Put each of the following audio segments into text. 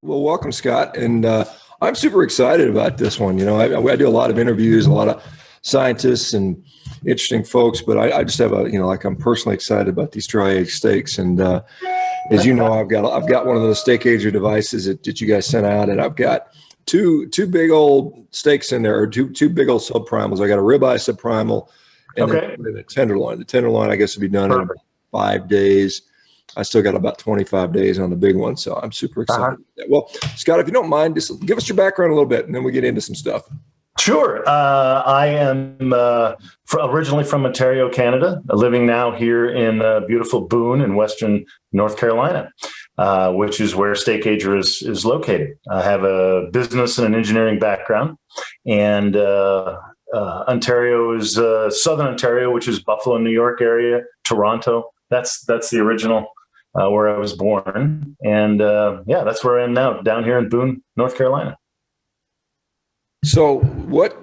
Well, welcome, Scott. And I'm super excited about this one. I do a lot of interviews, a lot of scientists and interesting folks, but I just have I'm personally excited about these dry aged steaks. And as you know, I've got one of those steak ager devices that you guys sent out, and I've got two big old steaks in there, or two big old subprimals. I got a ribeye subprimal and then a tenderloin. The tenderloin, I guess, will be done in about 5 days. I still got about 25 days on the big one, so I'm super excited. Well, Scott, if you don't mind, just give us your background a little bit, and then we get into some stuff. Sure. I am originally from Ontario, Canada, living now here in beautiful Boone in Western North Carolina, which is where Steak Ager is located. I have a business and an engineering background, and Ontario is Southern Ontario, which is Buffalo, New York area, Toronto. That's the original where I was born, and that's where I am now, down here in Boone, North Carolina. So, what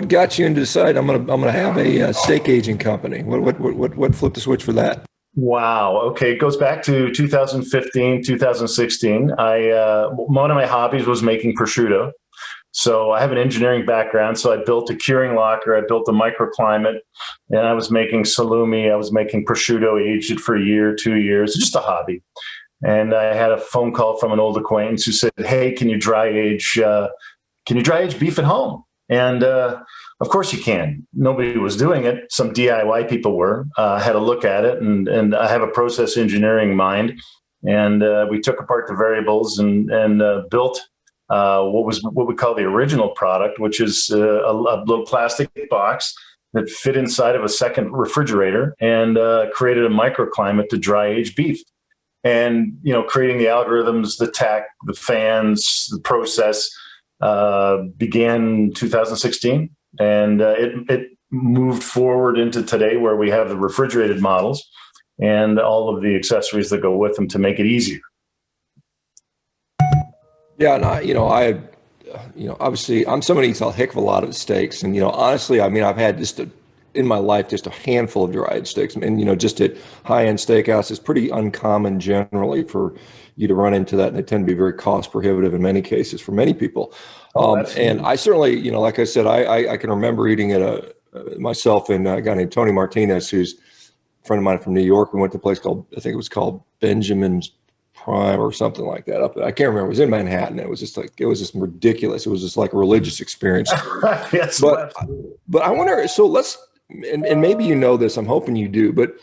got you into decide I'm gonna have a steak aging company? What flipped the switch for that? Wow. Okay, it goes back to 2015, 2016. One of my hobbies was making prosciutto. So I have an engineering background. So I built a curing locker, I built a microclimate, and I was making salumi. I was making prosciutto, aged it for a year, 2 years, just a hobby. And I had a phone call from an old acquaintance who said, "Hey, can you dry age beef at home?" And of course you can. Nobody was doing it. Some DIY people were. I had a look at it, and I have a process engineering mind. And we took apart the variables and built what we call the original product, which is a little plastic box that fit inside of a second refrigerator, and created a microclimate to dry age beef. And, creating the algorithms, the tech, the fans, the process began in 2016. And it moved forward into today, where we have the refrigerated models and all of the accessories that go with them to make it easier. Yeah, and obviously I'm somebody who eats a heck of a lot of steaks, and honestly, I've had in my life just a handful of dry aged steaks, and just at high end steakhouse, it's pretty uncommon generally for you to run into that, and they tend to be very cost prohibitive in many cases for many people. And I certainly, like I said, I can remember eating at myself and a guy named Tony Martinez, who's a friend of mine from New York. We went to a place called, I think it was called Benjamin's Prime or something like that up there. I can't remember. It was in Manhattan. It was just ridiculous. It was just like a religious experience. Yes, but I wonder, so let's, and maybe you know this, I'm hoping you do, but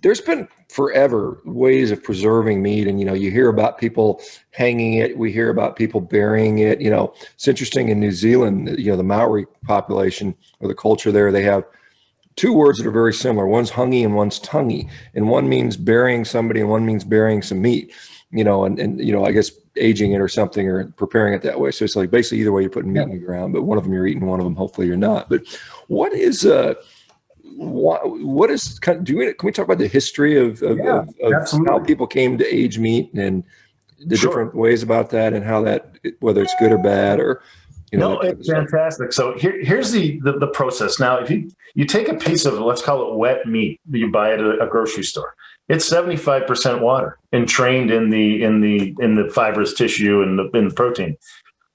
there's been forever ways of preserving meat. And, you hear about people hanging it. We hear about people burying it. It's interesting in New Zealand, the Maori population or the culture there, they have two words that are very similar. One's hungy and one's tonguey, and one means burying somebody and one means burying some meat, and I guess aging it or something, or preparing it that way. So it's like basically either way you're putting meat in the ground, but one of them you're eating, one of them hopefully you're not. But can we talk about the history of how people came to age meat and the different ways about that, and how that, whether it's good or bad, or it's fantastic. So here's the process. Now, if you take a piece of, let's call it wet meat that you buy at a grocery store, it's 75% water entrained in the fibrous tissue and the protein.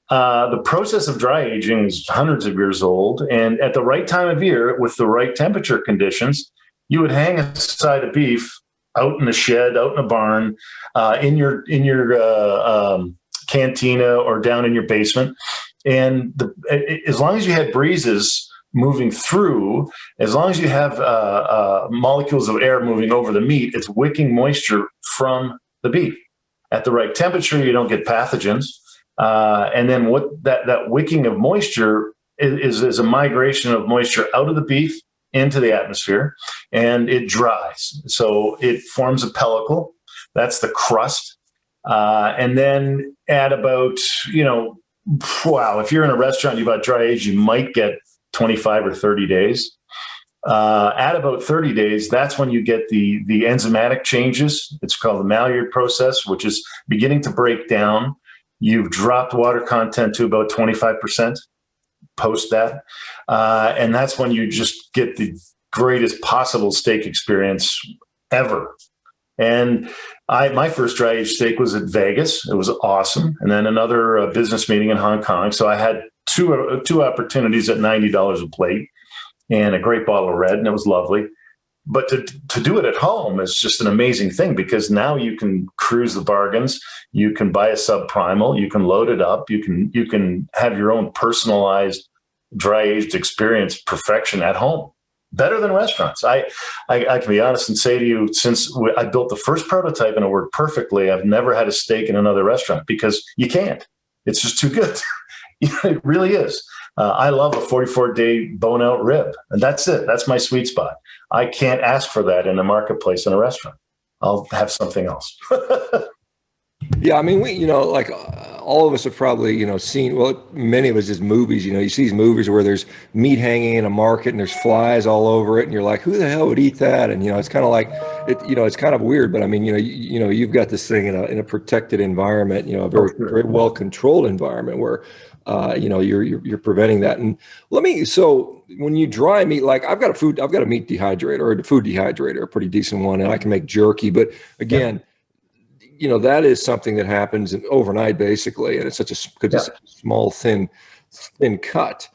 The process of dry aging is hundreds of years old, and at the right time of year, with the right temperature conditions, you would hang a side of beef out in a shed, out in a barn, in your cantina, or down in your basement. And as long as you had breezes moving through, as long as you have molecules of air moving over the meat, it's wicking moisture from the beef. At the right temperature, you don't get pathogens. And then what that wicking of moisture is a migration of moisture out of the beef into the atmosphere, and it dries. So it forms a pellicle. That's the crust. And then at about, if you're in a restaurant, you bought dry age, you might get 25 or 30 days. At about 30 days, that's when you get the enzymatic changes. It's called the Maillard process, which is beginning to break down. You've dropped water content to about 25% post that. And that's when you just get the greatest possible steak experience ever. And my first dry aged steak was at Vegas. It was awesome. And then another business meeting in Hong Kong. So I had two opportunities at $90 a plate and a great bottle of red, and it was lovely. But to do it at home is just an amazing thing, because now you can cruise the bargains. You can buy a sub primal. You can load it up. You can have your own personalized dry aged experience, perfection at home. Better than restaurants. I can be honest and say to you, since I built the first prototype and it worked perfectly, I've never had a steak in another restaurant, because you can't. It's just too good. It really is. I love a 44-day bone-out rib, and that's it. That's my sweet spot. I can't ask for that in the marketplace in a restaurant. I'll have something else. Yeah, I mean, all of us have probably, seen, well, many of us is movies, you see these movies where there's meat hanging in a market and there's flies all over it, and you're like, who the hell would eat that? And, it's kind of like, it's kind of weird, but I mean, you've got this thing in a protected environment, a very well controlled environment where, you're preventing that. And so when you dry meat, like I've got a meat dehydrator, or a food dehydrator, a pretty decent one, and I can make jerky, but again, that is something that happens overnight, basically, and it's such a small, thin cut.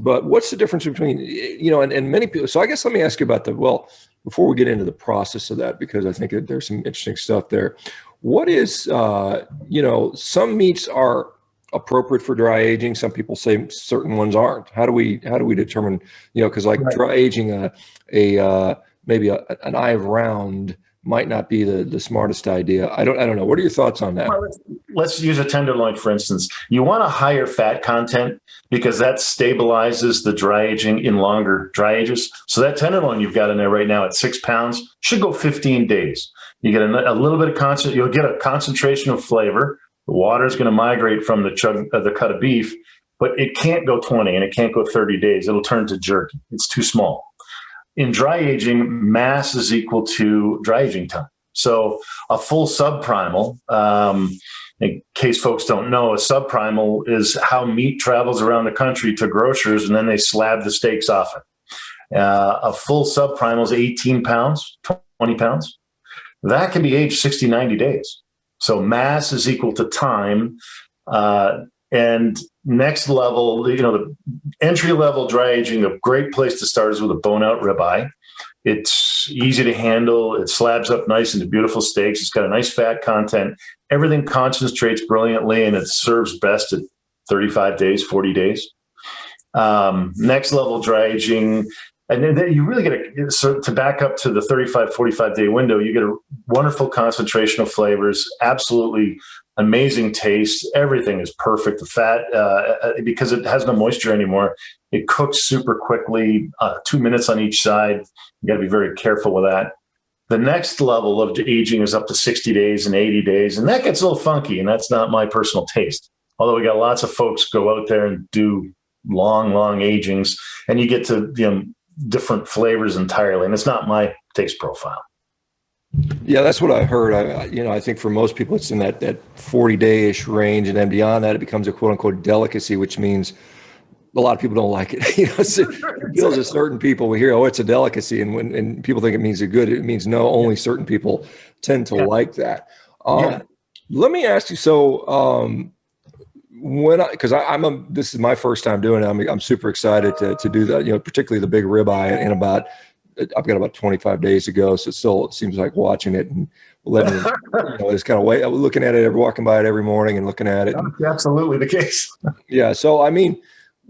But what's the difference between, and many people? So I guess let me ask you about before we get into the process of that, because I think that there's some interesting stuff there. What is, some meats are appropriate for dry aging. Some people say certain ones aren't. How do we determine? Because dry aging maybe an eye of round might not be the smartest idea. I don't know. What are your thoughts on that? Well, let's use a tenderloin, for instance. You want a higher fat content because that stabilizes the dry aging in longer dry ages. So that tenderloin you've got in there right now at 6 pounds should go 15 days. You get a little bit of you'll get a concentration of flavor. The water is going to migrate from the cut of beef, but it can't go 20 and it can't go 30 days. It'll turn to jerky. It's too small. In dry aging, mass is equal to dry aging time. So a full subprimal, in case folks don't know, a subprimal is how meat travels around the country to grocers, and then they slab the steaks off it. A full subprimal is 18 pounds, 20 pounds. That can be aged 60, 90 days. So mass is equal to time. And next level, the entry level dry aging, a great place to start is with a bone out ribeye. It's easy to handle. It slabs up nice into beautiful steaks. It's got a nice fat content. Everything concentrates brilliantly, and it serves best at 35 days, 40 days. Next level dry aging, and then you really get to back up to the 35, 45 day window, you get a wonderful concentration of flavors, absolutely amazing taste. Everything is perfect. The fat, because it has no moisture anymore, it cooks super quickly, 2 minutes on each side. You got to be very careful with that. The next level of aging is up to 60 days and 80 days, and that gets a little funky, and that's not my personal taste. Although we got lots of folks go out there and do long agings, and you get to different flavors entirely, and it's not my taste profile. Yeah, that's what I heard. I think for most people, it's in that 40-day-ish range, and then beyond that, it becomes a quote-unquote delicacy, which means a lot of people don't like it. It feels to certain people. We hear, it's a delicacy, and when people think it means good, it means no. Only certain people tend to like that. Let me ask you. So, because this is my first time doing it, I'm super excited to do that. Particularly the big ribeye, I've got about 25 days to go, so it seems like watching it and letting it's kind of way looking at it, walking by it every morning and looking at it. That's absolutely the case. Yeah. So I mean,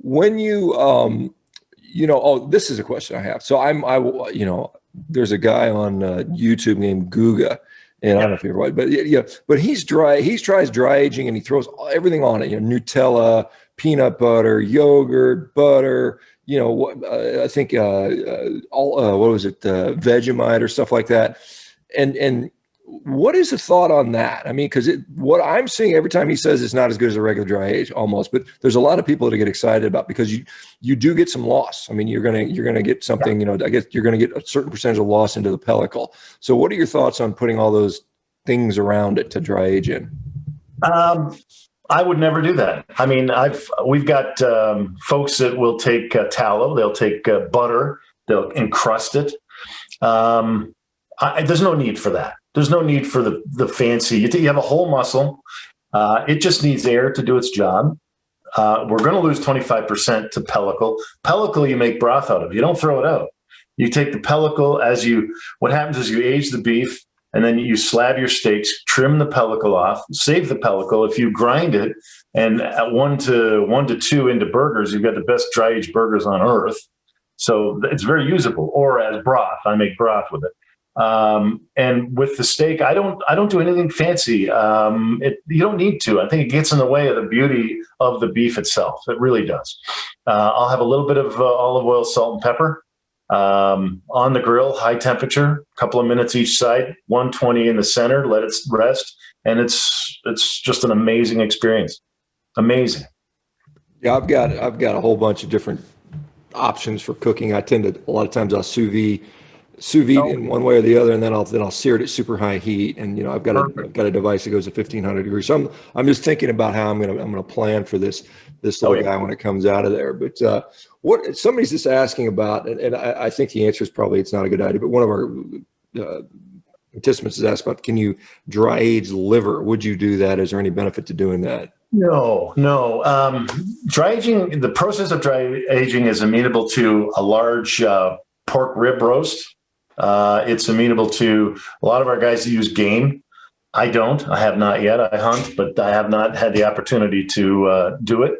when you this is a question I have. So there's a guy on YouTube named Guga. And I don't know if you're right, but he tries dry aging, and he throws everything on it. Nutella, peanut butter, yogurt, butter. I think what was it, Vegemite or stuff like that. And what is the thought on that? I mean, because what I'm seeing every time he says it's not as good as a regular dry age, almost. But there's a lot of people to get excited about, because you do get some loss. I mean, you're gonna get something. I guess you're gonna get a certain percentage of loss into the pellicle. So, what are your thoughts on putting all those things around it to dry age in? I would never do that. I mean, we've got folks that will take tallow, they'll take butter, they'll encrust it. There's no need for that. There's no need for the fancy. You have a whole muscle. It just needs air to do its job. We're going to lose 25% to pellicle. Pellicle you make broth out of. You don't throw it out. You take the pellicle what happens is you age the beef, and then you slab your steaks, trim the pellicle off, save the pellicle. If you grind it and at 1 to 2 into burgers, you've got the best dry aged burgers on earth. So it's very usable. Or as broth, I make broth with it. And with the steak, I don't do anything fancy. You don't need to. I think it gets in the way of the beauty of the beef itself. It really does. I'll have a little bit of olive oil, salt, and pepper on the grill, high temperature, a couple of minutes each side, 120 in the center. Let it rest, and it's just an amazing experience. Amazing. Yeah, I've got a whole bunch of different options for cooking. I tend to a lot of times I'll sous vide in one way or the other, and then I'll sear it at super high heat. And I've got a device that goes to 1500 degrees. So I'm just thinking about how I'm gonna plan for this little guy when it comes out of there. But what somebody's just asking about, and I think the answer is probably it's not a good idea. But one of our participants has asked about, can you dry age liver? Would you do that? Is there any benefit to doing that? No. Dry aging, the process of dry aging is amenable to a large pork rib roast. It's amenable to a lot of our guys that use game. I don't. I have not yet. I hunt, but I have not had the opportunity to do it.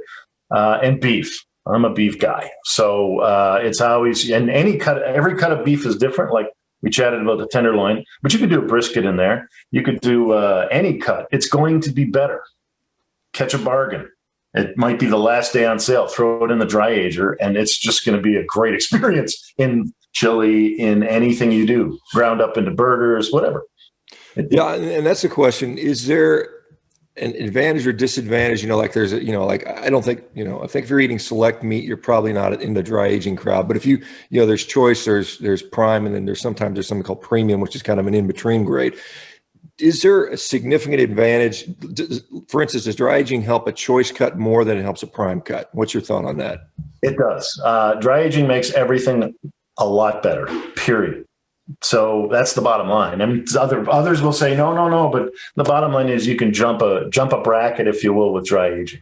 And beef. I'm a beef guy. So it's always, and every cut of beef is different. Like we chatted about the tenderloin, but you could do a brisket in there. You could do any cut. It's going to be better. Catch a bargain. It might be the last day on sale. Throw it in the dry ager, and it's just going to be a great experience in chili, in anything you do, ground up into burgers, whatever. Yeah, and that's the question. Is there an advantage or disadvantage? Like there's I don't think, I think if you're eating select meat, you're probably not in the dry aging crowd. But if there's choice, there's prime, and then there's something called premium, which is kind of an in-between grade. Is there a significant advantage? For instance, does dry aging help a choice cut more than it helps a prime cut? What's your thought on that? It does. Dry aging makes everything a lot better, period. So that's the bottom line. I mean, others will say, no, but the bottom line is you can jump a bracket, if you will, with dry aging.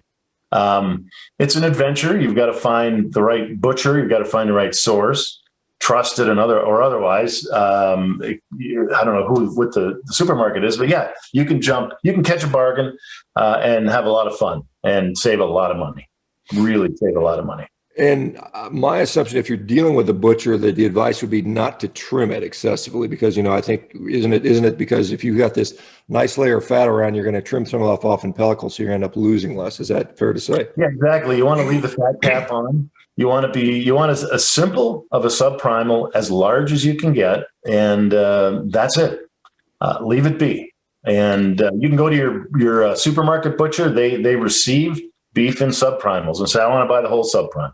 It's an adventure. You've got to find the right butcher. You've got to find the right source, trusted and otherwise. I don't know what the supermarket is, but yeah, you can catch a bargain and have a lot of fun and save a lot of money. Really save a lot of money. And my assumption, if you're dealing with a butcher, that the advice would be not to trim it excessively, because I think isn't it because if you got this nice layer of fat around, you're going to trim some of off in pellicle, so you end up losing less. Is that fair to say? Yeah, exactly. You want to leave the fat cap on. You want as simple of a subprimal, as large as you can get, and that's it. Leave it be. And you can go to your supermarket butcher. They receive beef in subprimals and say, I want to buy the whole subprime.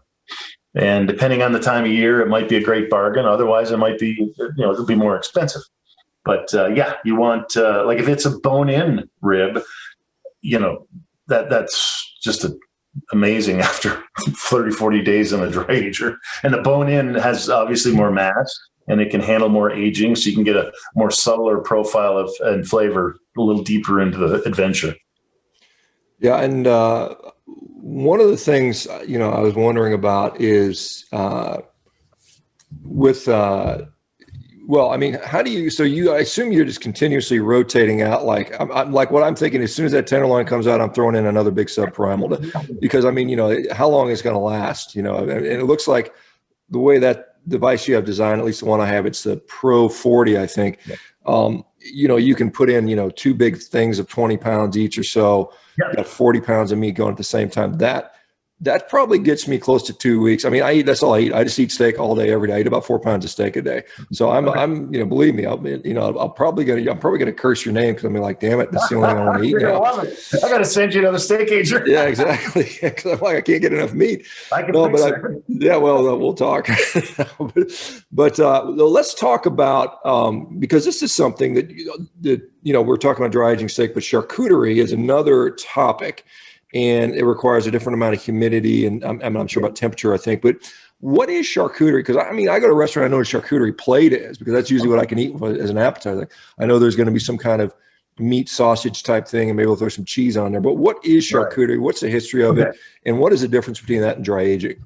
And depending on the time of year, it might be a great bargain. Otherwise, it might be, it'll be more expensive. But you want, like if it's a bone-in rib, that's just amazing after 30, 40 days in the dry ager. And the bone-in has obviously more mass, and it can handle more aging, so you can get a more subtler profile and flavor a little deeper into the adventure. Yeah, and one of the things I was wondering about is how do you? So I assume you're just continuously rotating out. Like like what I'm thinking. As soon as that tenderloin comes out, I'm throwing in another big subprimal because how long is going to last? And it looks like the way that device you have designed, at least the one I have, it's the Pro 40, I think. Yeah. You can put in, 2 big things of 20 pounds each or so. Yeah. You got 40 pounds of meat going at the same time. That probably gets me close to 2 weeks. I mean, that's all I eat. I just eat steak all day, every day. I eat about 4 pounds of steak a day. So I'm believe me, I'm probably gonna curse your name because I'm like, damn it, that's the only thing I want to eat now. I gotta send you another steak ager. Yeah, exactly. Because I'm like, I can't get enough meat. We'll talk. but let's talk about because this is something that we're talking about dry aging steak, but charcuterie is another topic. And it requires a different amount of humidity, and I'm not sure about temperature, I think. But What is charcuterie? Because I mean, I go to a restaurant, I know what charcuterie plate is, because that's usually what I can eat as an appetizer. I know there's going to be some kind of meat sausage type thing, and maybe we'll throw some cheese on there. But what is charcuterie? What's the history of it? And what is the difference between that and dry aging?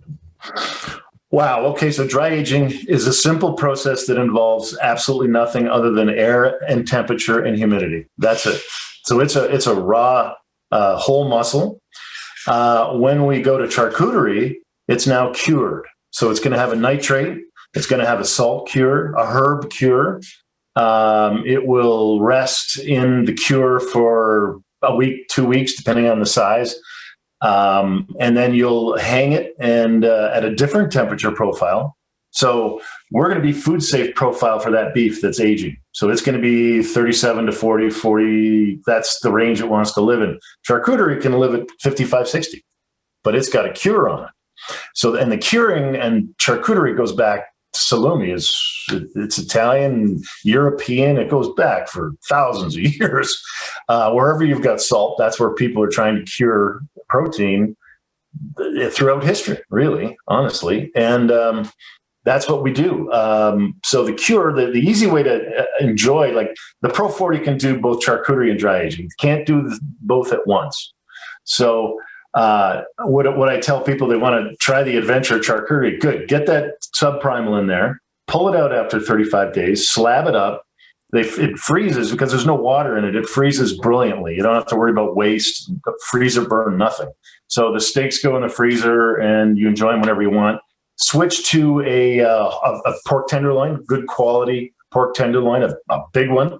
Wow. Okay. So dry aging is a simple process that involves absolutely nothing other than air and temperature and humidity. That's it. So it's a raw whole muscle. When we go to charcuterie, it's now cured. So it's going to have a nitrate. It's going to have a salt cure, a herb cure. It will rest in the cure for a week, 2 weeks, depending on the size. And then you'll hang it and at a different temperature profile. So we're going to be food safe profile for that beef that's aging. So it's going to be 37 to 40. That's the range it wants to live in. Charcuterie can live at 55, 60, but it's got a cure on it. So, and the curing and charcuterie goes back. Salumi it's Italian, European. It goes back for thousands of years. Wherever you've got salt, that's where people are trying to cure protein throughout history, really, honestly. And that's what we do. So the cure, the easy way to enjoy, like the Pro 40 can do both charcuterie and dry aging. Can't do both at once. So what I tell people, they want to try the adventure charcuterie. Good. Get that subprimal in there, pull it out after 35 days, slab it up. It freezes because there's no water in it. It freezes brilliantly. You don't have to worry about waste, freezer burn, nothing. So the steaks go in the freezer and you enjoy them whenever you want. Switch to a pork tenderloin, good quality pork tenderloin, a big one,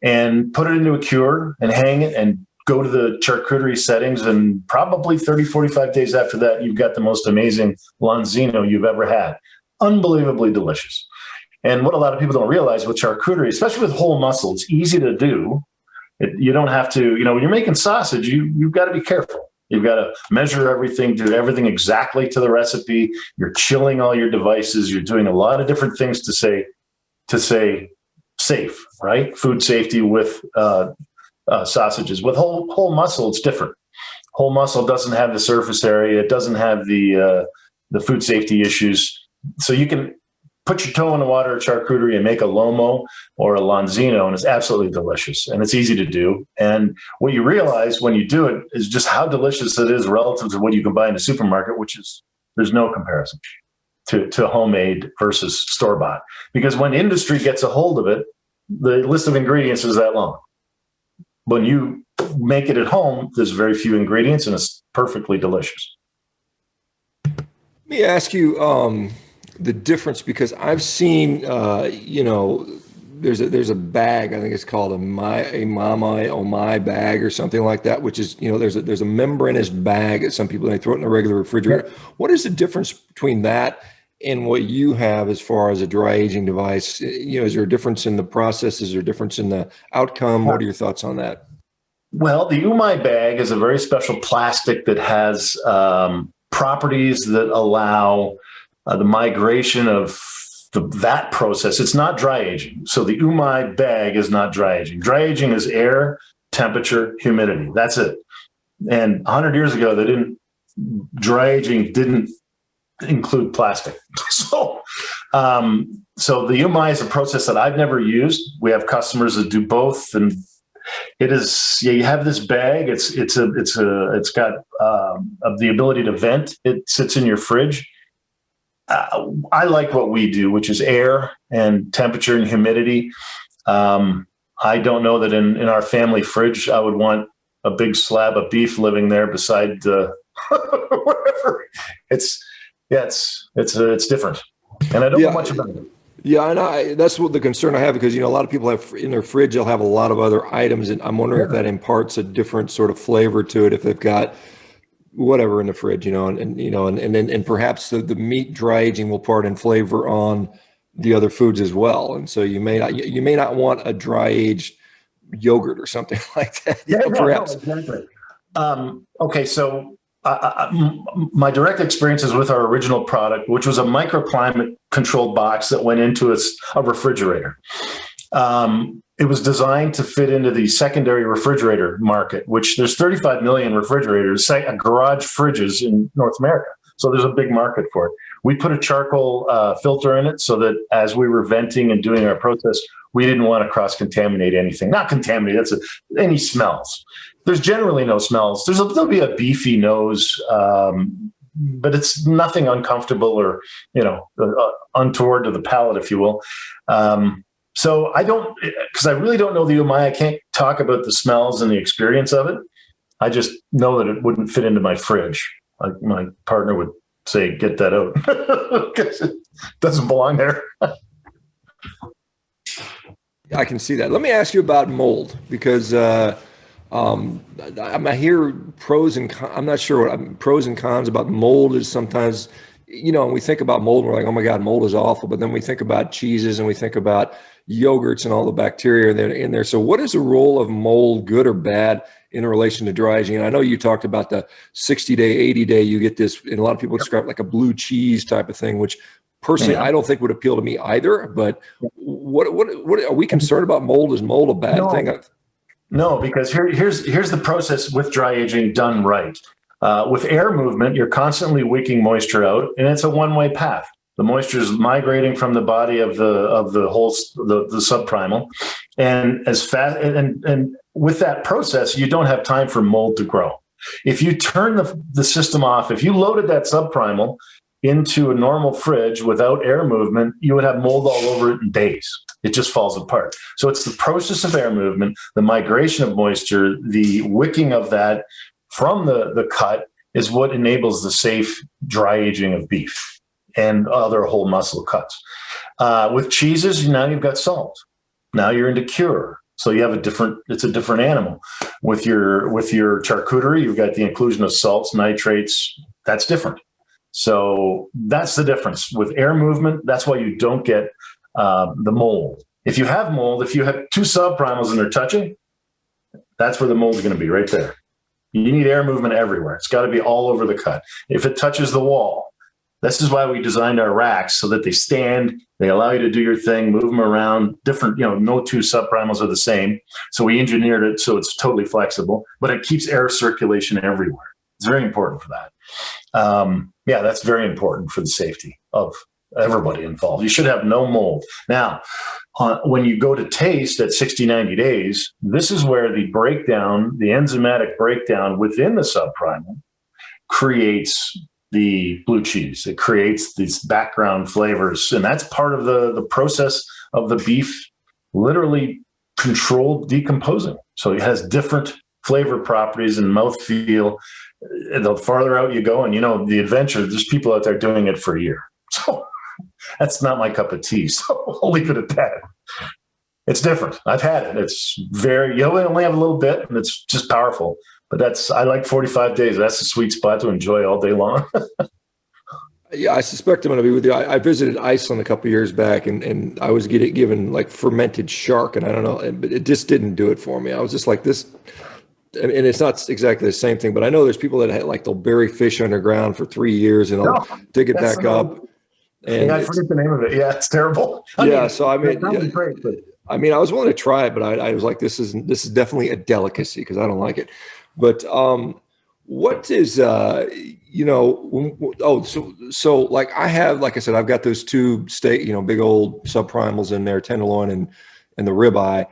and put it into a cure and hang it and go to the charcuterie settings. And probably 30, 45 days after that, you've got the most amazing Lonzino you've ever had. Unbelievably delicious. And what a lot of people don't realize with charcuterie, especially with whole muscle, it's easy to do. You don't have to, when you're making sausage, you've got to be careful. You've got to measure everything, do everything exactly to the recipe. You're chilling all your devices. You're doing a lot of different things to say safe, right? Food safety with sausages. With whole muscle, it's different. Whole muscle doesn't have the surface area. It doesn't have the food safety issues. So you can put your toe in the water at charcuterie and make a lomo or a Lonzino, and it's absolutely delicious. And it's easy to do. And what you realize when you do it is just how delicious it is relative to what you can buy in the supermarket, which is there's no comparison to homemade versus store-bought. Because when industry gets a hold of it, the list of ingredients is that long. When you make it at home, there's very few ingredients, and it's perfectly delicious. Let me ask you the difference, because I've seen, there's a bag, I think it's called a my bag or something like that, which is, there's a membranous bag that some people, they throw it in a regular refrigerator. Yeah. What is the difference between that and what you have as far as a dry aging device? Is there a difference in the process? Is there a difference in the outcome? What are your thoughts on that? Well, the Umai bag is a very special plastic that has properties that allow the migration of that process. It's not dry aging. So the Umai bag is not dry aging. Dry aging is air, temperature, humidity. That's it. And 100 years ago, dry aging didn't include plastic. So the Umai is a process that I've never used. We have customers that do both, and it is, you have this bag. It's got the ability to vent. It sits in your fridge. I like what we do, which is air and temperature and humidity. I don't know that in our family fridge, I would want a big slab of beef living there beside whatever. It's different, and I don't know much about it. Yeah, and that's what the concern I have, because a lot of people have in their fridge, they'll have a lot of other items, and I'm wondering if that imparts a different sort of flavor to it if they've got whatever in the fridge, and perhaps the meat dry aging will part in flavor on the other foods as well, and so you may not want a dry aged yogurt or something like that. Perhaps. No, exactly. Okay, so. My direct experience is with our original product, which was a microclimate controlled box that went into a refrigerator. It was designed to fit into the secondary refrigerator market, which there's 35 million refrigerators, garage fridges in North America. So there's a big market for it. We put a charcoal filter in it so that as we were venting and doing our process, we didn't want to cross-contaminate anything. Not contaminate, any smells. There's generally no smells. There'll be a beefy nose, but it's nothing uncomfortable or, untoward to the palate, if you will. So because I really don't know the umai, I can't talk about the smells and the experience of it. I just know that it wouldn't fit into my fridge. Like my partner would say, get that out because it doesn't belong there. I can see that. Let me ask you about mold, because I hear pros and cons. I'm not sure what pros and cons about mold is sometimes, when we think about mold, we're like, oh my God, mold is awful. But then we think about cheeses and we think about yogurts and all the bacteria in there. So what is the role of mold, good or bad, in relation to dry aging? And I know you talked about the 60-day, 80-day, you get this, and a lot of people describe it like a blue cheese type of thing, which personally, I don't think would appeal to me either. But what are we concerned about mold? Is mold a bad thing? No, because here's the process with dry aging done right. With air movement, you're constantly wicking moisture out, and it's a one-way path. The moisture is migrating from the body of the whole the subprimal, and as fast and with that process, you don't have time for mold to grow. If you turn the system off, if you loaded that subprimal into a normal fridge without air movement, you would have mold all over it in days. It just falls apart. So it's the process of air movement, the migration of moisture, the wicking of that from the cut is what enables the safe dry aging of beef and other whole muscle cuts. With cheeses, now you've got salt. Now you're into cure. So you have it's a different animal. With your charcuterie, you've got the inclusion of salts, nitrates. That's different. So that's the difference. With air movement, that's why you don't get the mold. If you have mold, if you have two subprimals and they're touching, that's where the mold is going to be, right there. You need air movement everywhere. It's got to be all over the cut. If it touches the wall, this is why we designed our racks so that they stand, they allow you to do your thing, move them around, different, no two subprimals are the same. So we engineered it so it's totally flexible, but it keeps air circulation everywhere. It's very important for that. That's very important for the safety of everybody involved. You should have no mold. Now, when you go to taste at 60, 90 days, this is where the enzymatic breakdown within the subprimal creates the blue cheese. It creates these background flavors. And that's part of the process of the beef literally controlled decomposing. So it has different flavor properties and mouthfeel. The farther out you go, and the adventure, there's people out there doing it for a year. So that's not my cup of tea. So I'll leave it at that. It's different. I've had it. It's you only have a little bit, and it's just powerful. But I like 45 days. That's the sweet spot to enjoy all day long. Yeah, I suspect I'm going to be with you. I visited Iceland a couple of years back, and I was given like fermented shark, and I don't know, but it just didn't do it for me. I was just like this. And it's not exactly the same thing, but I know there's people that they'll bury fish underground for 3 years and they'll dig it back up. And I forget the name of it. Yeah, it's terrible. I was willing to try it, but I was like, this is definitely a delicacy because I don't like it. But what is like I have, like I said, I've got those two steak, big old subprimals in there, tenderloin and the ribeye.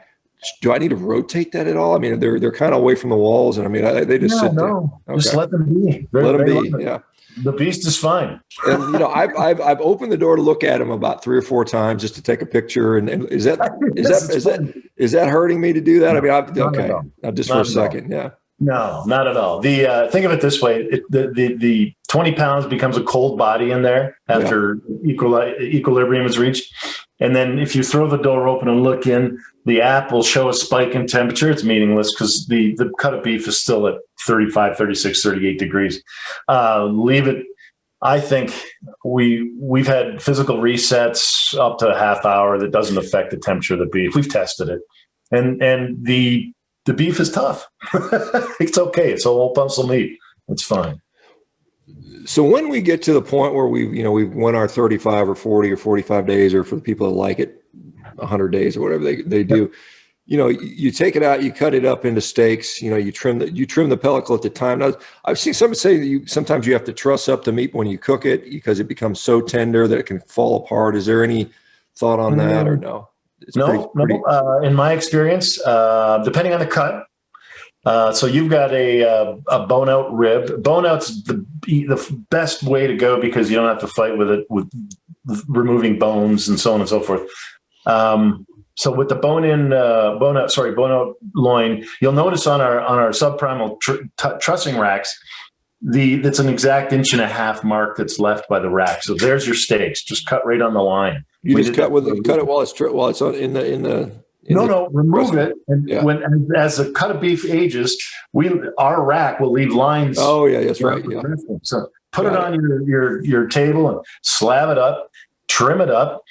Do I need to rotate that at all? I mean, they're kind of away from the walls, and they just sit there. Okay. Just let them be. Let them be. Yeah. The beast is fine. And I've opened the door to look at them about 3 or 4 times just to take a picture. And is that hurting me to do that? Now just for a second. Yeah. No, not at all. Think of it this way: the 20 pounds becomes a cold body in there after equilibrium is reached. And then if you throw the door open and look in, the app will show a spike in temperature. It's meaningless because the cut of beef is still at 35, 36, 38 degrees. Leave it. I think we've had physical resets up to a half hour that doesn't affect the temperature of the beef. We've tested it. And the beef is tough. It's okay. It's all muscle meat. It's fine. So when we get to the point where we've won our 35 or 40 or 45 days, or for the people that like it, 100 days or whatever they do, you take it out, you cut it up into steaks, you trim the pellicle at the time. Now, I've seen somebody say that sometimes you have to truss up the meat when you cook it because it becomes so tender that it can fall apart. Is there any thought on that or no? It's No. In my experience, depending on the cut, so you've got a bone out rib. Bone out's the best way to go because you don't have to fight with it with removing bones and so on and so forth. So with the bone out loin, you'll notice on our subprimal trussing racks, that's an exact 1.5 inch mark that's left by the rack. So there's your steaks, just cut right on the line. You just cut it while it's on in the. Remove it, and as the cut of beef ages, our rack will leave lines. Oh yeah, that's right. Yeah. So put it on your table and slab it up, trim it up.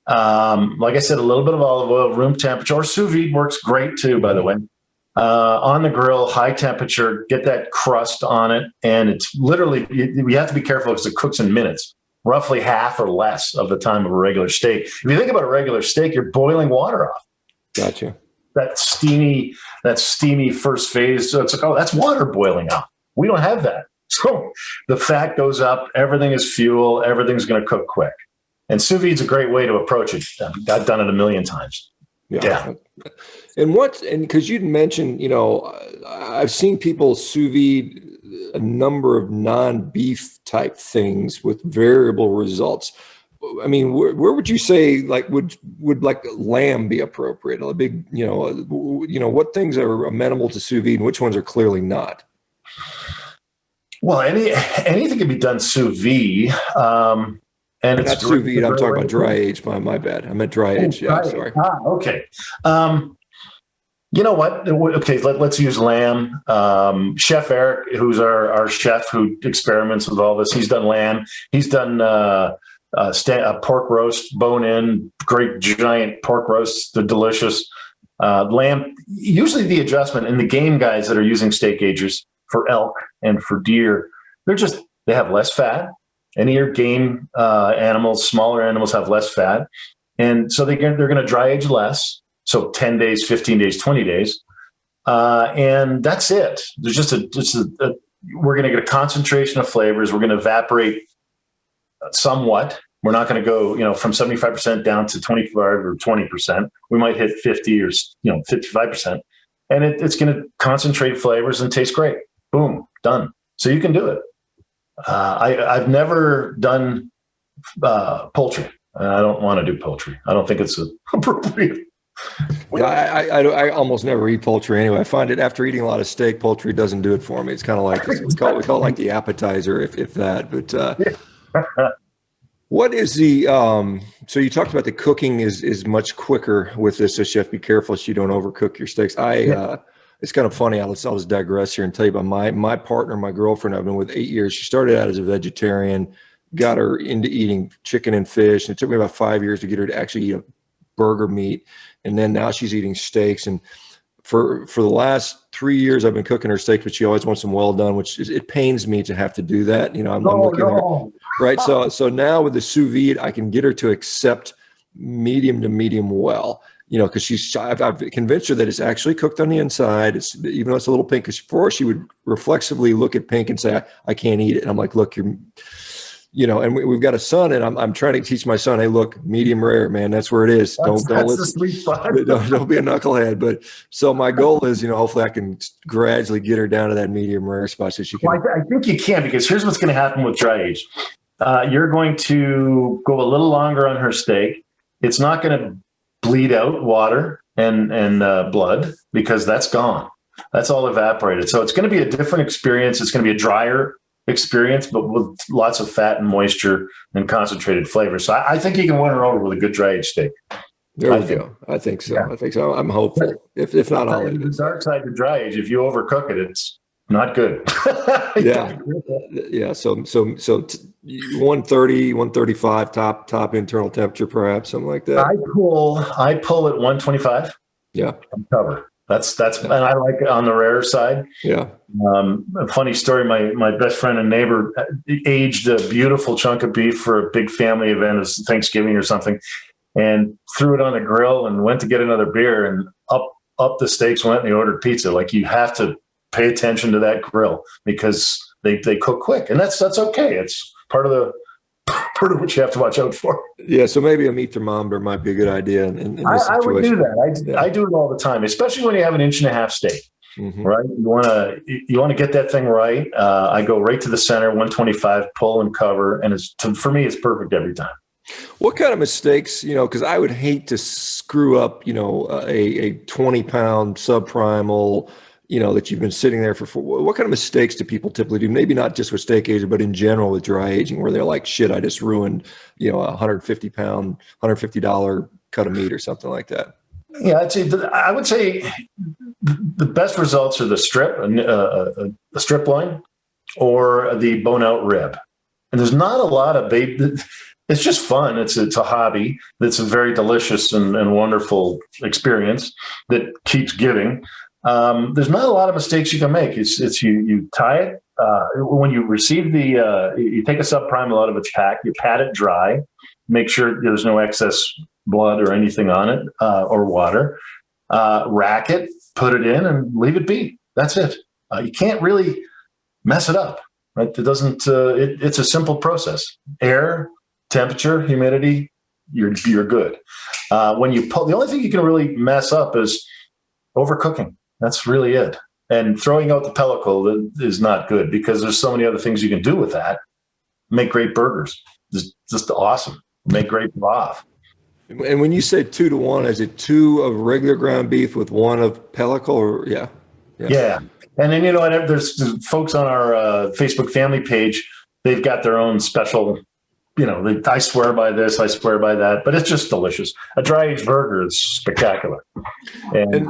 Like I said, a little bit of olive oil, room temperature, or sous vide works great too. By the way, on the grill, high temperature, get that crust on it, and it's literally you have to be careful because it cooks in minutes. Roughly half or less of the time of a regular steak. If you think about a regular steak, you're boiling water off. Gotcha. That steamy first phase. So it's like, that's water boiling up. We don't have that. So the fat goes up. Everything is fuel. Everything's going to cook quick. And sous vide's a great way to approach it. I've done it 1,000,000 times. Yeah. And because you'd mentioned, I've seen people sous vide a number of non-beef type things with variable results. I mean, where would you say would like lamb be appropriate? A big, what things are amenable to sous vide and which ones are clearly not? Well, anything can be done sous vide. And it's not sous vide. I'm talking about dry age. My bad. I meant dry age. Yeah, sorry. Okay. You know what? Okay, let's use lamb. Chef Eric, who's our chef who experiments with all this, he's done lamb. He's done a pork roast, bone-in, great giant pork roasts. They're delicious. Lamb, usually the adjustment, and the game guys that are using steak agers for elk and for deer, they have less fat. Any of your game animals, smaller animals have less fat. And so they're going to dry age less. So 10 days, 15 days, 20 days. And that's it. There's we're going to get a concentration of flavors. We're going to evaporate somewhat. We're not going to go, from 75% down to 25 or 20%. We might hit 50 or 55%, and it's going to concentrate flavors and taste great. Boom, done. So you can do it. I've never done poultry. I don't want to do poultry. I don't think it's appropriate. Yeah, I almost never eat poultry anyway. I find it after eating a lot of steak, poultry doesn't do it for me. It's kind of like we call it like the appetizer, if that. But what is the so you talked about the cooking is much quicker with this, so you have to be careful so you don't overcook your steaks. It's kind of funny. I'll just digress here and tell you about my partner, my girlfriend. I've been with 8 years. She started out as a vegetarian, got her into eating chicken and fish, and it took me about 5 years to get her to actually eat a burger meat. And then now she's eating steaks. And for the last 3 years, I've been cooking her steaks, but she always wants them well done, it pains me to have to do that. I'm looking at her, right? So now with the sous vide, I can get her to accept medium to medium well, because I've convinced her that it's actually cooked on the inside. Even though it's a little pink, because before she would reflexively look at pink and say, I can't eat it. And I'm like, look, and we've got a son, and I'm trying to teach my son, hey, look, medium rare, man, that's where it is. Don't be a knucklehead. But so my goal is, hopefully I can gradually get her down to that medium rare spot so she can. Well, I think you can, because here's what's going to happen with dry age. You're going to go a little longer on her steak. It's not going to bleed out water and blood, because that's gone. That's all evaporated. So it's going to be a different experience. It's going to be a drier experience, but with lots of fat and moisture and concentrated flavor. So I think you can win her over with a good dry aged steak. There we go. I think so. Yeah. I think so. I'm hopeful. If not, I'll eat it. The dark side to dry age, if you overcook it, it's not good. Yeah. Yeah. So 130, 135 top internal temperature, perhaps, something like that. I pull at 125. Yeah. Cover. That's and I like it on the rare side. Yeah. A funny story. My best friend and neighbor aged a beautiful chunk of beef for a big family event, as Thanksgiving or something, and threw it on the grill and went to get another beer, and up up the stakes went and they ordered pizza. Like, you have to pay attention to that grill because they cook quick, and that's okay. It's part of what you have to watch out for. Yeah, so maybe a meat thermometer might be a good idea in this situation. I would do that. I do it all the time, especially when you have an 1.5 inch steak. Mm-hmm. Right, you want to get that thing right. I go right to the center, 125, pull and cover, and for me, it's perfect every time. What kind of mistakes, because I would hate to screw up, a 20-pound subprimal, that you've been sitting there for. What kind of mistakes do people typically do? Maybe not just with steak aging, but in general with dry aging, where they're like, shit, I just ruined, a $150 cut of meat or something like that. Yeah, I would say the best results are the strip, a strip loin, or the bone out rib. And there's not a lot of it's just fun. It's a hobby. It's a very delicious and wonderful experience that keeps giving. There's not a lot of mistakes you can make. It's you tie it when you receive you take a subprimal out of its pack. You pat it dry, make sure there's no excess blood or anything on it or water. Rack it, put it in, and leave it be. That's it. You can't really mess it up. Right? It doesn't. It's a simple process. Air, temperature, humidity. You're good. When you pull, the only thing you can really mess up is overcooking. That's really it. And throwing out the pellicle is not good because there's so many other things you can do with that. Make great burgers. Just awesome. Make great broth. And when you say 2 to 1, is it 2 of regular ground beef with 1 of pellicle? Or yeah. And then there's folks on our Facebook family page. They've got their own special. I swear by this, I swear by that, but it's just delicious. A dry aged burger is spectacular. And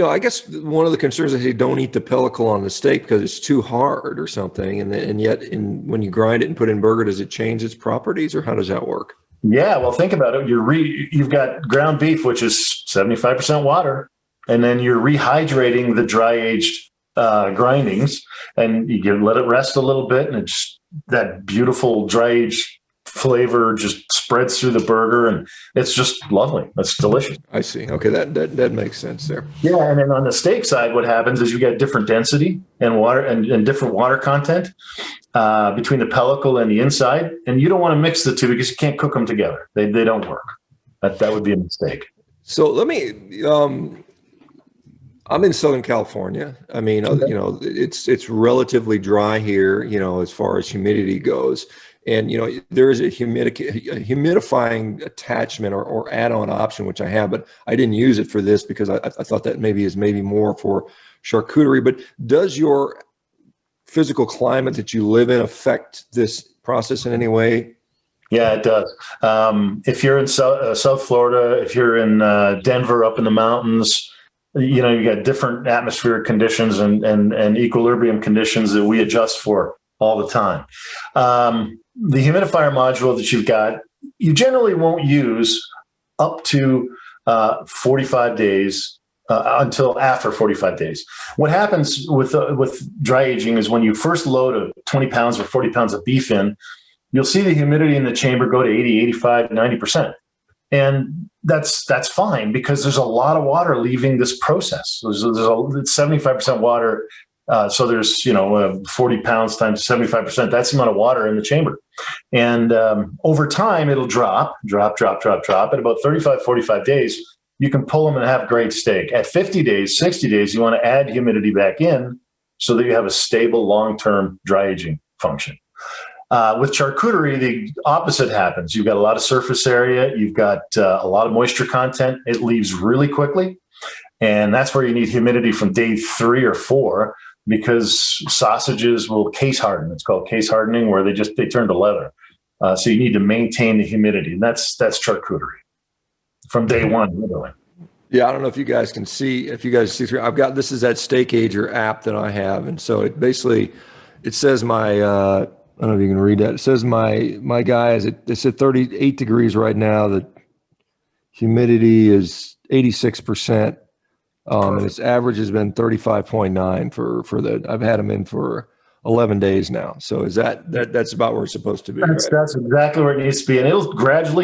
I guess one of the concerns is they don't eat the pellicle on the steak because it's too hard or something. And yet when you grind it and put it in burger, does it change its properties, or how does that work? Yeah, well, think about it. You've got ground beef, which is 75% water, and then you're rehydrating the dry aged grindings, and you let it rest a little bit, and it's that beautiful dry aged flavor just spreads through the burger, and it's just lovely. It's delicious. I see. Okay, that makes sense there. Yeah, and then on the steak side, what happens is you get different density and water and different water content between the pellicle and the inside, and you don't want to mix the two because you can't cook them together. They don't work. That would be a mistake. So let me. I'm in Southern California. I mean, it's relatively dry here, as far as humidity goes. And, there is a humidifying attachment or add-on option, which I have, but I didn't use it for this because I thought that maybe more for charcuterie. But does your physical climate that you live in affect this process in any way? Yeah, it does. If you're in South Florida, if you're in Denver up in the mountains, you got different atmospheric conditions and equilibrium conditions that we adjust for all the time. The humidifier module that you've got, you generally won't use up to 45 days until after 45 days. What happens with dry aging is when you first load a 20 pounds or 40 pounds of beef in, you'll see the humidity in the chamber go to 80, 85, 90%. And that's fine because there's a lot of water leaving this process. It's 75% water. So there's, 40 pounds times 75%. That's the amount of water in the chamber. And over time, it'll drop. At about 35, 45 days, you can pull them and have great steak. At 50 days, 60 days, you want to add humidity back in so that you have a stable long-term dry aging function. With charcuterie, the opposite happens. You've got a lot of surface area. You've got a lot of moisture content. It leaves really quickly. And that's where you need humidity from day 3 or 4 because sausages will case harden. It's called case hardening, where they turn to leather. So you need to maintain the humidity. And that's charcuterie from day 1, literally. Yeah, I don't know if you guys can see. If you guys see through, this is that Steak Ager app that I have. And so it says my... I don't know if you can read that. It says my guy it's at 38 degrees right now. The humidity is 86%. And its average has been 35.9 for the. I've had them in for 11 days now. So is that's about where it's supposed to be? That's exactly where it needs to be, and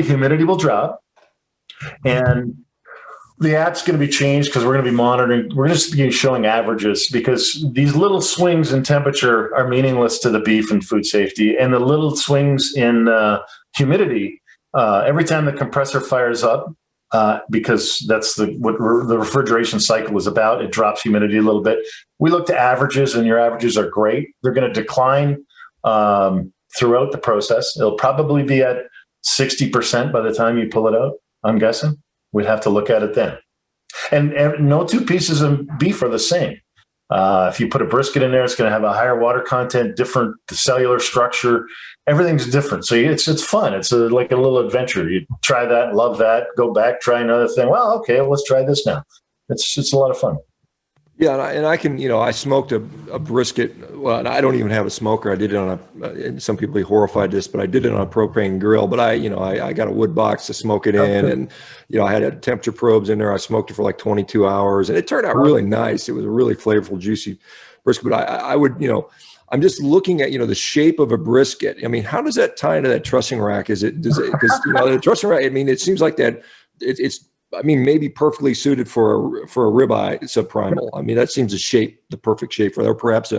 humidity will drop. And The app's going to be changed because we're going to be monitoring. We're just be showing averages because these little swings in temperature are meaningless to the beef and food safety, and the little swings in humidity. Every time the compressor fires up, because that's what the refrigeration cycle is about. It drops humidity a little bit. We look to averages, and your averages are great. They're going to decline throughout the process. It'll probably be at 60% by the time you pull it out, I'm guessing. We'd have to look at it then. And no two pieces of beef are the same. If you put a brisket in there, it's going to have a higher water content, different cellular structure. Everything's different. So it's fun. It's like a little adventure. You try that, love that, go back, try another thing. Well, okay, let's try this now. It's a lot of fun. Yeah, and I can, I smoked a brisket. Well, and I don't even have a smoker. I did it on and some people be horrified this, but I did it on a propane grill. But I got a wood box to smoke it in, and I had temperature probes in there. I smoked it for like 22 hours, and it turned out really nice. It was a really flavorful, juicy brisket. But I would, I'm just looking at, the shape of a brisket. I mean, how does that tie into that trussing rack? Because the trussing rack, I mean, it seems like that it's maybe perfectly suited for a ribeye subprimal. I mean, that seems the perfect shape for that, or perhaps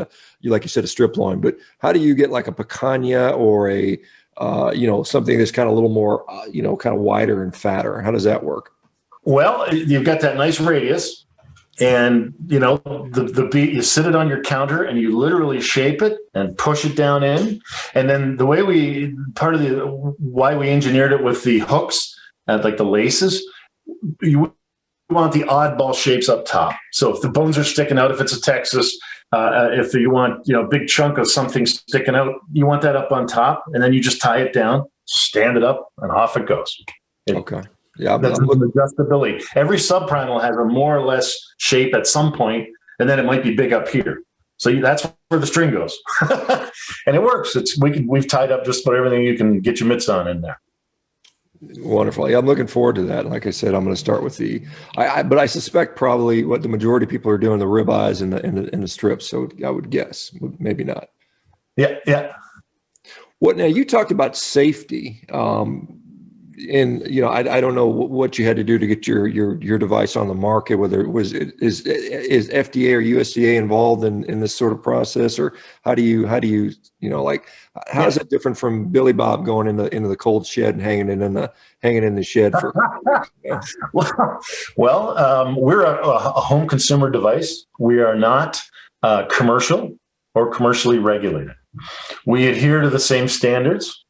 like you said, a strip loin. But how do you get like a picanha or a, something that's kind of a little more, kind of wider and fatter? How does that work? Well, you've got that nice radius, and the beef. You sit it on your counter, and you literally shape it and push it down in. And then the way why we engineered it with the hooks and like the laces. You want the oddball shapes up top. So if the bones are sticking out, if it's a Texas, if you want, a big chunk of something sticking out, you want that up on top, and then you just tie it down, stand it up, and off it goes. Okay. Yeah. That's adjustability. Every subprimal has a more or less shape at some point, and then it might be big up here. So that's where the string goes. And it works. We've tied up just about everything you can get your mitts on in there. Wonderful. Yeah, I'm looking forward to that. Like I said, I'm going to start with but I suspect probably what the majority of people are doing, the ribeyes and the strips. So I would guess, maybe not. Yeah. Now you talked about safety. And I don't know what you had to do to get your device on the market, whether is FDA or USDA involved in this sort of process, or how do you how is it different from Billy Bob going into the cold shed and hanging in the shed for Well, we're a home consumer device. We are not commercial or commercially regulated. We adhere to the same standards.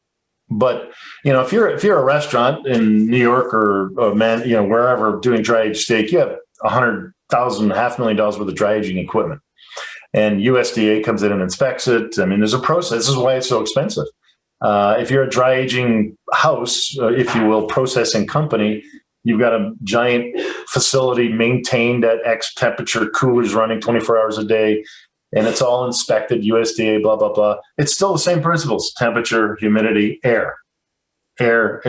But if you're a restaurant in New York or wherever doing dry aged steak, you have $100,000, $500,000 worth of dry aging equipment, and USDA comes in and inspects it. I mean, there's a process. This is why it's so expensive. If you're a dry aging house, if you will, processing company, you've got a giant facility maintained at X temperature, coolers running 24 hours a day. And it's all inspected, USDA, blah, blah, blah. It's still the same principles: temperature, humidity, air. You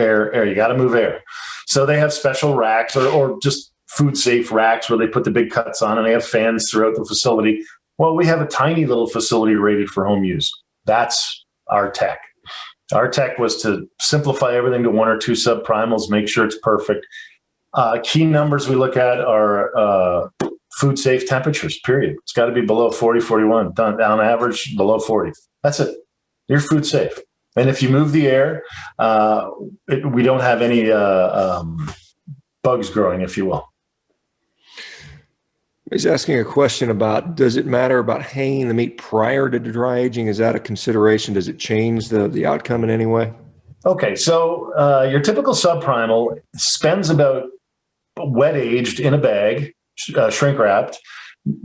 got to move air. So they have special racks or just food safe racks where they put the big cuts on, and they have fans throughout the facility. Well, we have a tiny little facility rated for home use. That's our tech. Our tech was to simplify everything to one or two subprimals, make sure it's perfect. Key numbers we look at are food safe temperatures, period. It's got to be below 40, 41, on average below 40. That's it. You're food safe. And if you move the air, we don't have any bugs growing, if you will. He's asking a question about, does it matter about hanging the meat prior to dry aging? Is that a consideration? Does it change the outcome in any way? Okay, so your typical subprimal spends about wet aged in a bag, shrink wrapped,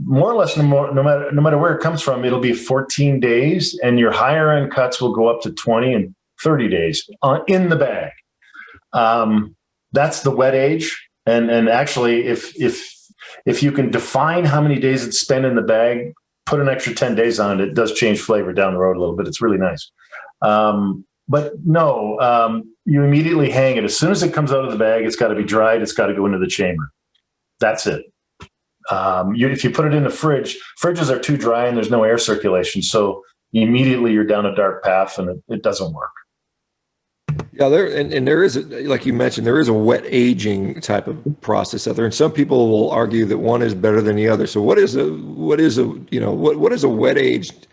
more or less, no matter where it comes from, it'll be 14 days, and your higher end cuts will go up to 20 and 30 days in the bag. That's the wet age. And actually, if you can define how many days it's spent in the bag, put an extra 10 days on it, it does change flavor down the road a little bit. It's really nice. But no, you immediately hang it. As soon as it comes out of the bag, it's got to be dried. It's got to go into the chamber. That's it. If you put it in the fridge, fridges are too dry and there's no air circulation. So immediately you're down a dark path and it doesn't work. Yeah, and there is like you mentioned, there is a wet aging type of process out there, and some people will argue that one is better than the other. So what is a wet aged?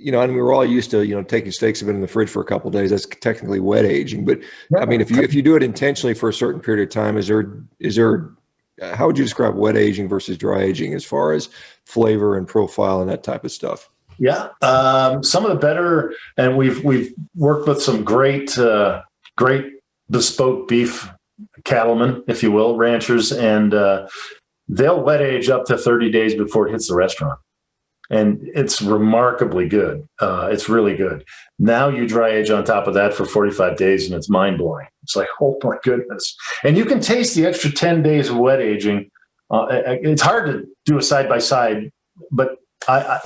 And we were all used to taking steaks have been in the fridge for a couple of days. That's technically wet aging, but I mean, if you do it intentionally for a certain period of time, is there how would you describe wet aging versus dry aging as far as flavor and profile and that type of stuff? Yeah, some of the better, and we've worked with some great bespoke beef cattlemen, if you will, ranchers, and they'll wet age up to 30 days before it hits the restaurant. And it's remarkably good. It's really good. Now you dry age on top of that for 45 days, and it's mind blowing. It's like, oh my goodness. And you can taste the extra 10 days of wet aging. It's hard to do a side by side, but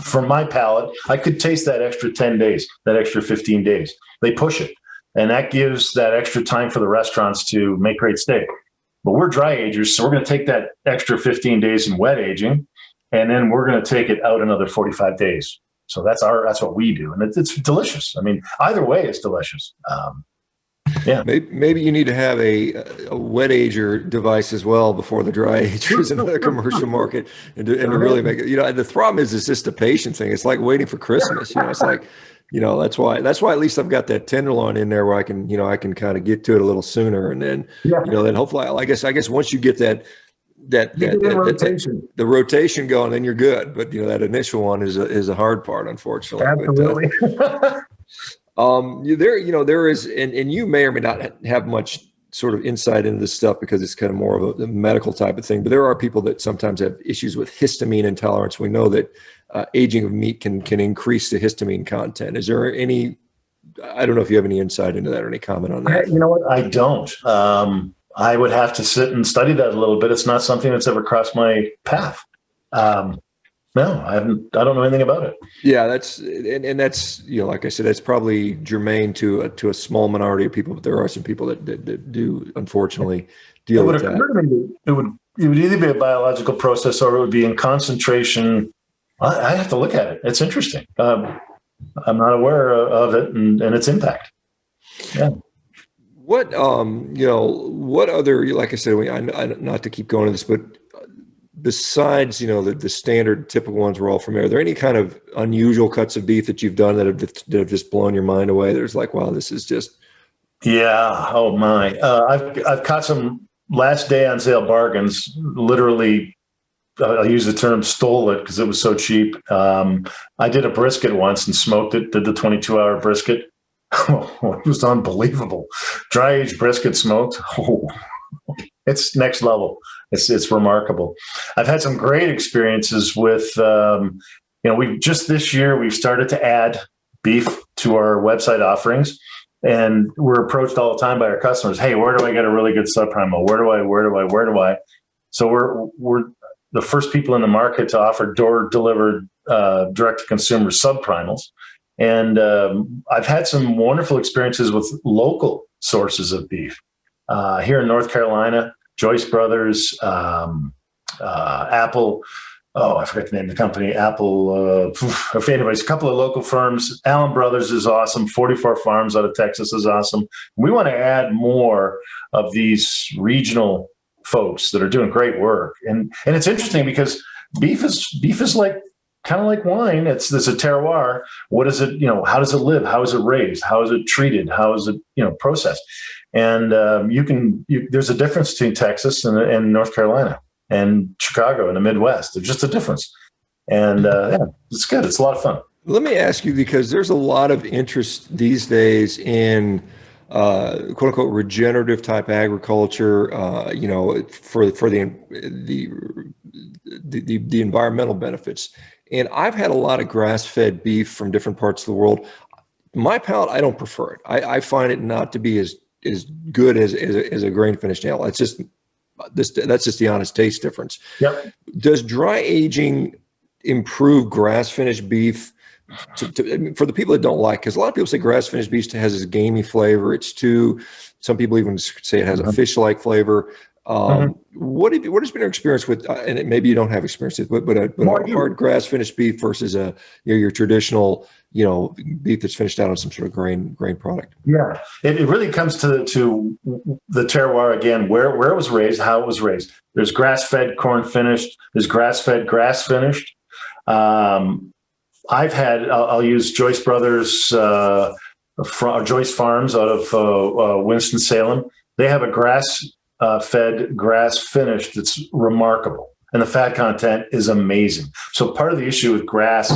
from my palate, I could taste that extra 10 days, that extra 15 days. They push it. And that gives that extra time for the restaurants to make great steak. But we're dry agers, so we're going to take that extra 15 days in wet aging, and then we're going to take it out another 45 days. So that's what we do, and it's delicious. I mean, either way, it's delicious. Yeah, maybe you need to have a wet ager device as well before the dry agers in the commercial market, and to really make it. The problem is it's just a patience thing. It's like waiting for Christmas. It's like. That's why at least I've got that tenderloin in there where I can kind of get to it a little sooner. And then, then hopefully, I guess once you get the rotation going, then you're good. But, that initial one is a hard part, unfortunately. Absolutely. There is, and you may or may not have much sort of insight into this stuff because it's kind of more of a medical type of thing, but there are people that sometimes have issues with histamine intolerance. We know that aging of meat can increase the histamine content. Is there any, I don't know if you have any insight into that or any comment on that? You know what? I don't. I would have to sit and study that a little bit. It's not something that's ever crossed my path. No, I don't know anything about it. Yeah, that's like I said, that's probably germane to a small minority of people, but there are some people that do unfortunately deal with that. It would either be a biological process or it would be in concentration. I have to look at it. It's interesting. I'm not aware of it and its impact. Yeah. What other, like I said, I not to keep going to this, but besides, the standard typical ones we're all familiar, are there any kind of unusual cuts of beef that you've done that have just blown your mind away? There's like, wow, this is just. Yeah. Oh my. I've caught some last day on sale bargains. Literally, I'll use the term stole it because it was so cheap. I did a brisket once and smoked it. Did the 22-hour brisket. Oh, it was unbelievable. Dry aged brisket smoked. Oh, it's next level. It's remarkable. I've had some great experiences with, we've just this year, we've started to add beef to our website offerings, and we're approached all the time by our customers. Hey, where do I get a really good subprimal? Where do I? So we're the first people in the market to offer door delivered, direct to consumer subprimals. And I've had some wonderful experiences with local sources of beef here in North Carolina. Joyce Brothers, Apple. Oh, I forgot the name of the company. Apple. Anyways, a couple of local firms. Allen Brothers is awesome. 44 Farms out of Texas is awesome. We want to add more of these regional folks that are doing great work. And it's interesting because beef is like kind of like wine. It's a terroir. What is it? How does it live? How is it raised? How is it treated? How is it processed? And there's a difference between Texas and North Carolina and Chicago and the Midwest. There's just a difference. And it's good. It's a lot of fun. Let me ask you, because there's a lot of interest these days in quote unquote regenerative type agriculture, for the environmental benefits. And I've had a lot of grass-fed beef from different parts of the world. My palate, I don't prefer it. I find it not to be as good as a grain finished ale. That's just the honest taste difference. Yep. Does dry aging improve grass finished beef for the people that don't like? Because a lot of people say grass finished beef has this gamey flavor. Some people even say it has a fish like flavor. What has been your experience with, and maybe you don't have experience with, but a hard grass finished beef versus your traditional, beef that's finished out on some sort of grain product? Yeah, it really comes to the terroir again, where it was raised, how it was raised. There's grass-fed, corn finished. There's grass-fed, grass finished. I'll use Joyce Brothers, Joyce Farms out of Winston-Salem. They have a grass-fed, grass finished that's remarkable. And the fat content is amazing. So part of the issue with grass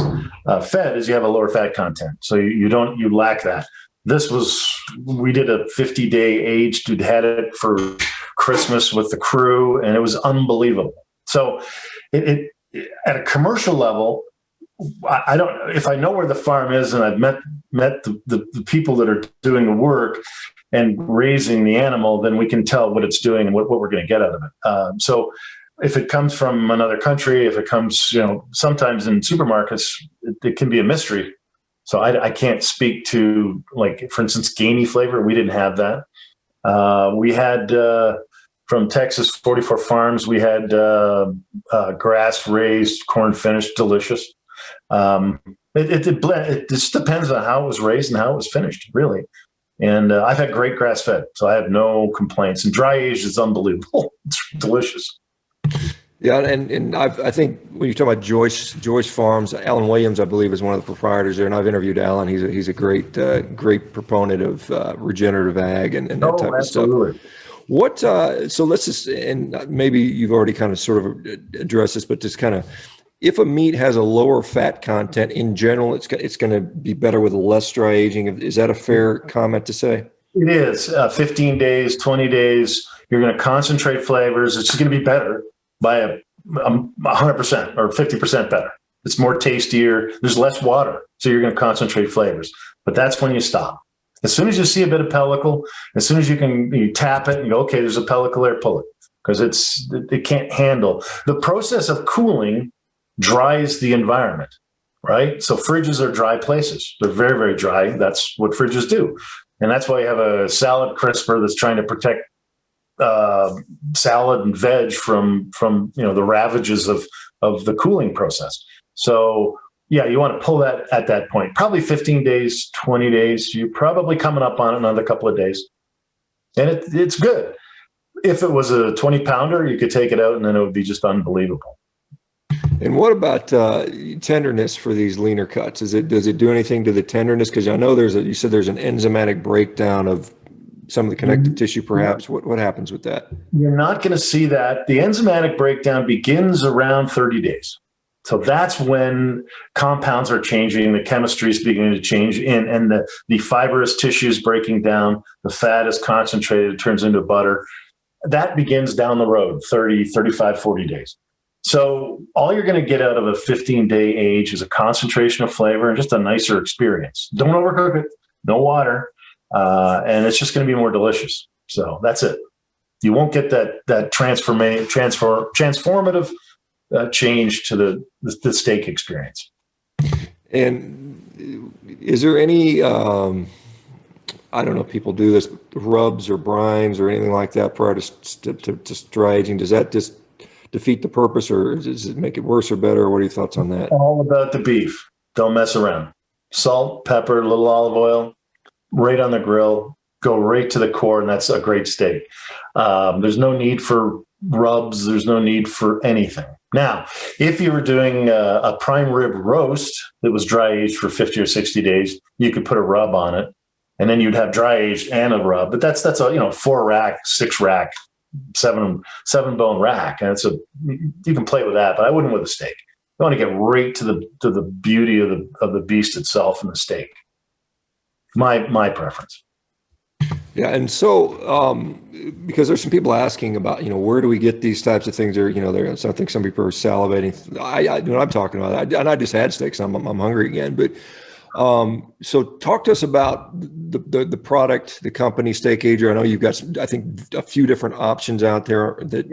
fed is you have a lower fat content. So you lack that. We did a 50-day aged, we'd had it for Christmas with the crew, and it was unbelievable. So it at a commercial level, I don't, if I know where the farm is and I've met the people that are doing the work and raising the animal, then we can tell what it's doing and what we're going to get out of it. So if it comes from another country, if it comes, sometimes in supermarkets, it can be a mystery. So I can't speak to, like, for instance, gamey flavor. We didn't have that. We had from Texas 44 Farms, we had grass raised, corn finished, delicious. It just depends on how it was raised and how it was finished, really. And I've had great grass fed, so I have no complaints. And dry aged is unbelievable. It's delicious. Yeah, and I think when you talk about Joyce Farms, Alan Williams, I believe, is one of the proprietors there, and I've interviewed Alan. He's a great proponent of regenerative ag and that type of stuff. What? So let's just, and maybe you've already kind of sort of addressed this, but just kind of, if a meat has a lower fat content in general, it's going to be better with less dry aging. Is that a fair comment to say? It is. 15 days, 20 days, you're going to concentrate flavors. It's going to be better by 100% or 50% better. It's more tastier. There's less water, so you're going to concentrate flavors. But that's when you stop. As soon as you see a bit of pellicle, as soon as you tap it and go, okay, there's a pellicle there, pull it, because it can't handle. The process of cooling dries the environment, right? So fridges are dry places. They're very, very dry. That's what fridges do. And that's why you have a salad crisper that's trying to protect salad and veg from the ravages of the cooling process. So yeah, you want to pull that at that point. Probably 15 days, 20 days. You're probably coming up on another couple of days. And it's good. If it was a 20-pounder, you could take it out and then it would be just unbelievable. And what about tenderness for these leaner cuts? Does it do anything to the tenderness? Because I know you said there's an enzymatic breakdown of some of the connective tissue, perhaps. What happens with that? You're not going to see that. The enzymatic breakdown begins around 30 days. So that's when compounds are changing, the chemistry is beginning to change, and the fibrous tissue is breaking down, the fat is concentrated, it turns into butter. That begins down the road, 30, 35, 40 days. So all you're going to get out of a 15-day age is a concentration of flavor and just a nicer experience. Don't overcook it, no water, and it's just going to be more delicious. So that's it. You won't get that transformative change to the steak experience. And is there any, I don't know if people do this, rubs or brines or anything like that prior to dry aging? Does that just defeat the purpose, or does it make it worse or better? What are your thoughts on that? All about the beef. Don't mess around. Salt, pepper, a little olive oil, right on the grill, go right to the core, and that's a great steak. There's no need for rubs. There's no need for anything. Now, if you were doing a prime rib roast that was dry aged for 50 or 60 days, you could put a rub on it, and then you'd have dry aged and a rub. But that's a 4-rack, 6-rack, 7-bone rack, and you can play with that. But I wouldn't with a steak. You want to get right to the beauty of the beast itself and the steak. My preference. Yeah, and so because there's some people asking about, where do we get these types of things? I think some people are salivating. I'm talking about, and I just had steaks. I'm hungry again. But so talk to us about the product, the company, Steak Ager. I know you've got I think a few different options out there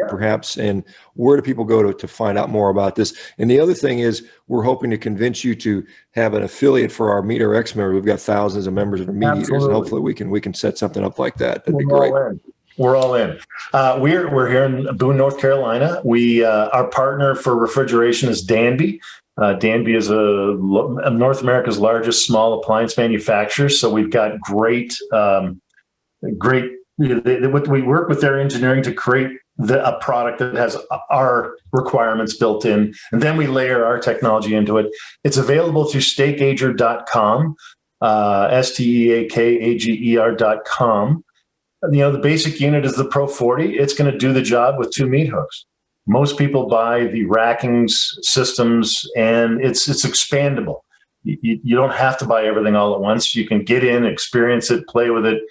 perhaps, and where do people go to find out more about this? And the other thing is, we're hoping to convince you to have an affiliate for our Meat RX members. We've got thousands of members that are meat eaters, and hopefully we can set something up like that. That'd be great. We're all in. We're here in Boone, North Carolina. Our partner for refrigeration is Danby. Danby is North America's largest small appliance manufacturer. So we've got great. We work with their engineering to create a product that has our requirements built in, and then we layer our technology into it. It's available through steakager.com, steakager.com. The basic unit is the Pro 40. It's going to do the job with 2 meat hooks. Most people buy the rackings systems, and it's expandable. You don't have to buy everything all at once. You can get in, experience it, play with it.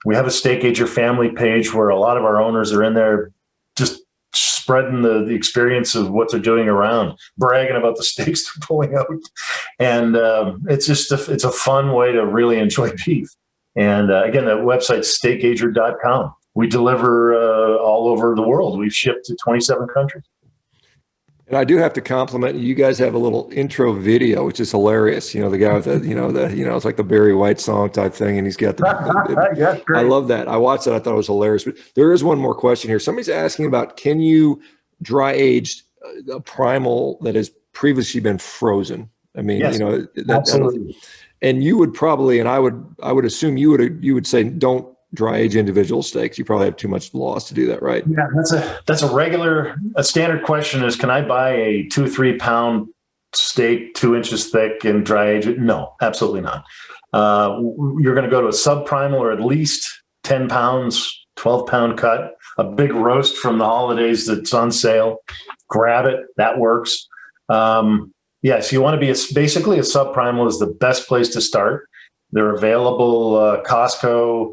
We have a SteakAger family page where a lot of our owners are in there just spreading the experience of what they're doing around, bragging about the steaks they're pulling out. And it's a fun way to really enjoy beef. And again, the website's steakager.com. We deliver all over the world. We've shipped to 27 countries. And I do have to compliment you. You guys have a little intro video, which is hilarious. The guy with it's like the Barry White song type thing, and he's got the I love that. I watched that. I thought it was hilarious. But there is one more question here. Somebody's asking about, can you dry age a Primal that has previously been frozen? I mean, yes, absolutely. And you would probably, and I would assume you would say, don't dry age individual steaks. You probably have too much loss to do that, right? Yeah, that's a standard question is, can I buy a 2-3 pound steak 2 inches thick and dry age it? No, absolutely not. You're going to go to a subprimal or at least 10 pounds, 12 pound cut, a big roast from the holidays that's on sale. Grab it. That works. Yes, you want to be basically a subprimal is the best place to start. They're available Costco,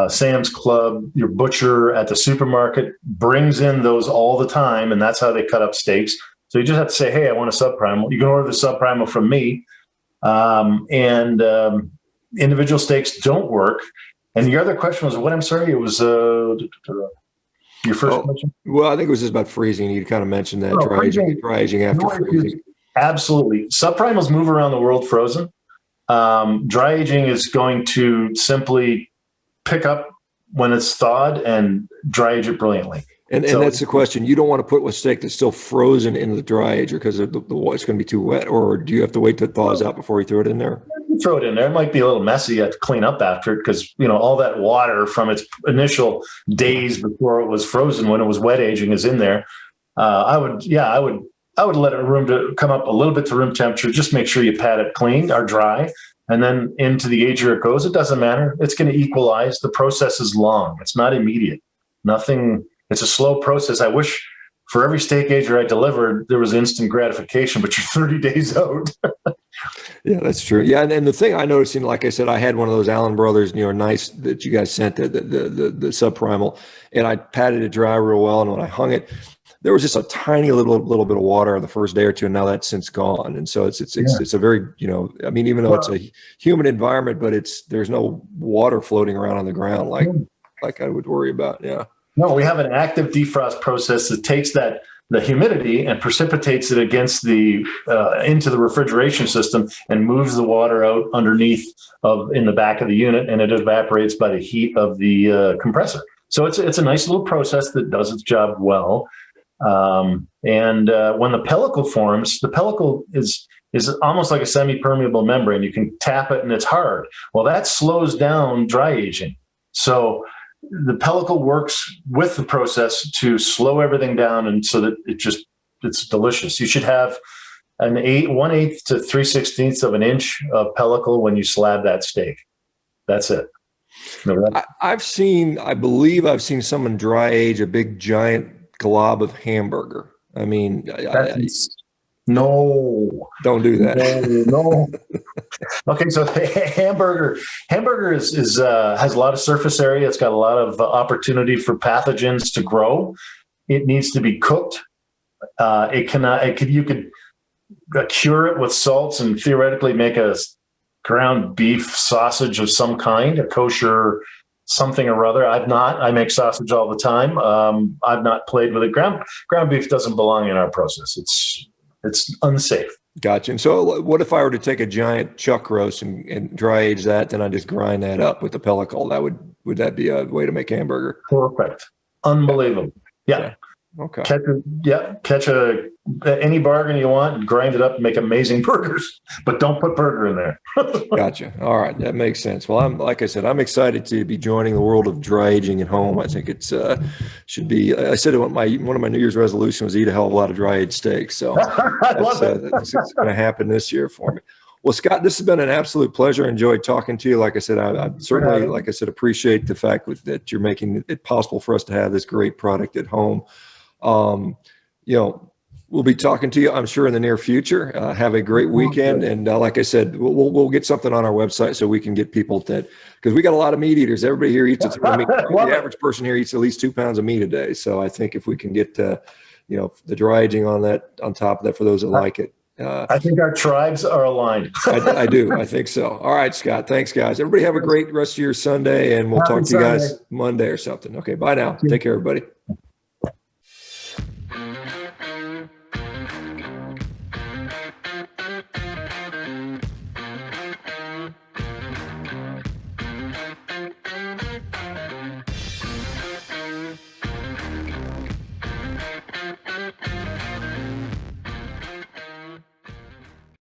Sam's Club, your butcher at the supermarket brings in those all the time, and that's how they cut up steaks. So you just have to say, hey, I want a subprimal. You can order the subprimal from me. Individual steaks don't work. And your other question was what? I'm sorry, it was your first question? Well, I think it was just about freezing. You kind of mentioned that dry aging after freezing. Absolutely. Subprimals move around the world frozen. Dry aging is going to simply pick up when it's thawed and dry age it brilliantly. And that's the question. You don't want to put a steak that's still frozen into the dry ager because it's going to be too wet, or do you have to wait till it thaws out before you throw it in there? You throw it in there. It might be a little messy. You have to clean up after it because all that water from its initial days before it was frozen when it was wet aging is in there. I would let it room to come up a little bit to room temperature. Just make sure you pat it clean or dry. And then into the ager it goes. It doesn't matter. It's going to equalize. The process is long. It's not immediate. It's a slow process. I wish for every steak ager I delivered, there was instant gratification, but you're 30 days out. Yeah, that's true. Yeah, and the thing I noticed, like I said, I had one of those Allen Brothers, nice that you guys sent, the subprimal, and I patted it dry real well. And when I hung it, there was just a tiny little bit of water the first day or two, and now that's since gone. And so it's a very, even though it's a humid environment, but there's no water floating around on the ground like I would worry about. Yeah. No, we have an active defrost process that takes the humidity and precipitates it against into the refrigeration system and moves the water out underneath in the back of the unit, and it evaporates by the heat of the compressor. So it's a nice little process that does its job well. When the pellicle forms, the pellicle is almost like a semi-permeable membrane. You can tap it and it's hard. Well, that slows down dry aging. So the pellicle works with the process to slow everything down, and so that it's delicious. You should have 1/8 to 3/16 of an inch of pellicle when you slab that steak. That's it. I believe I've seen someone dry age a big giant glob of hamburger. I mean, no, don't do that. No. Okay, so hamburger has a lot of surface area. It's got a lot of opportunity for pathogens to grow. It needs to be cooked. You could cure it with salts and theoretically make a ground beef sausage of some kind, a kosher something or other. I make sausage all the time. I've not played with it. Ground beef doesn't belong in our process. It's unsafe. Gotcha. And so what if I were to take a giant chuck roast and dry age that, then I just grind that up with the pellicle? Would that be a way to make hamburger? Perfect. Unbelievable. Yeah. Okay. Catch any bargain you want, and grind it up and make amazing burgers, but don't put burger in there. Gotcha. All right. That makes sense. Well, like I said, I'm excited to be joining the world of dry aging at home. I think it's should be, I said one of my New Year's resolution was eat a hell of a lot of dry aged steaks. So that's going to happen this year for me. Well, Scott, this has been an absolute pleasure. Enjoyed talking to you. Like I said, I certainly, like I said, appreciate the fact that you're making it possible for us to have this great product at home. We'll be talking to you, I'm sure, in the near future. Have a great weekend. And like I said, we'll get something on our website so we can get people because we got a lot of meat eaters. Everybody here eats a ton of meat. The average person here eats at least 2 pounds of meat a day. So I think if we can get, the dry aging on top of that for those that like it. I think our tribes are aligned. I do. I think so. All right, Scott. Thanks, guys. Everybody have a great rest of your Sunday, and we'll talk to you guys Monday or something. Okay, bye now. Take care, everybody.